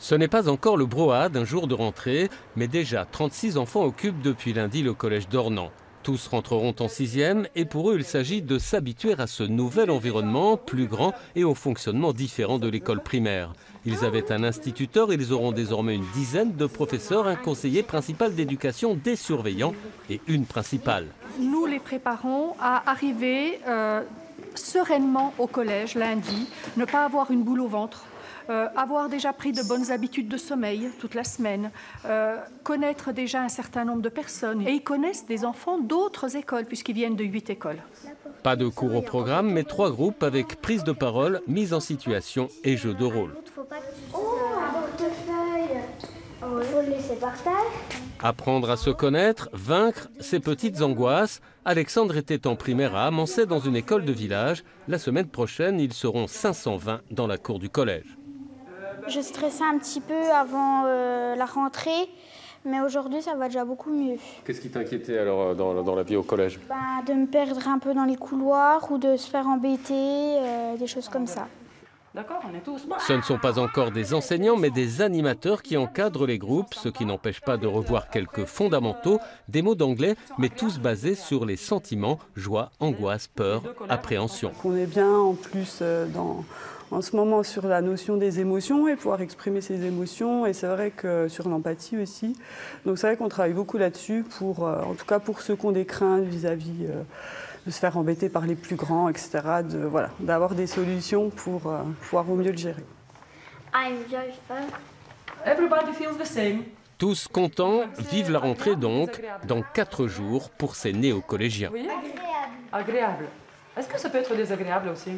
Ce n'est pas encore le brouhaha d'un jour de rentrée, mais déjà 36 enfants occupent depuis lundi le collège d'Ornans. Tous rentreront en 6e et pour eux il s'agit de s'habituer à ce nouvel environnement plus grand et au fonctionnement différent de l'école primaire. Ils avaient un instituteur, ils auront désormais une dizaine de professeurs, un conseiller principal d'éducation, des surveillants et une principale. Nous les préparons à arriver sereinement au collège lundi, ne pas avoir une boule au ventre. Avoir déjà pris de bonnes habitudes de sommeil toute la semaine, connaître déjà un certain nombre de personnes. Et ils connaissent des enfants d'autres écoles, puisqu'ils viennent de 8 écoles. Pas de cours au programme, mais 3 groupes avec prise de parole, mise en situation et jeu de rôle. Apprendre à se connaître, vaincre ses petites angoisses. Alexandre était en primaire à Amancet dans une école de village. La semaine prochaine, ils seront 520 dans la cour du collège. Je stressais un petit peu avant la rentrée, mais aujourd'hui ça va déjà beaucoup mieux. Qu'est-ce qui t'inquiétait alors dans la vie au collège? De me perdre un peu dans les couloirs ou de se faire embêter, des choses comme ça. D'accord, on est tous. Ce ne sont pas encore des enseignants, mais des animateurs qui encadrent les groupes, ce qui n'empêche pas de revoir quelques fondamentaux, des mots d'anglais, mais tous basés sur les sentiments, joie, angoisse, peur, appréhension. On est bien en plus en ce moment sur la notion des émotions et pouvoir exprimer ses émotions, et c'est vrai que sur l'empathie aussi. Donc c'est vrai qu'on travaille beaucoup là-dessus, en tout cas pour ceux qui ont des craintes vis-à-vis de se faire embêter par les plus grands, etc. D'avoir des solutions pour pouvoir au mieux le gérer. Everybody feels the same. Tous contents, vivent la rentrée donc, dans 4 jours pour ces néo-collégiens. Oui. Agréable. Est-ce que ça peut être désagréable aussi?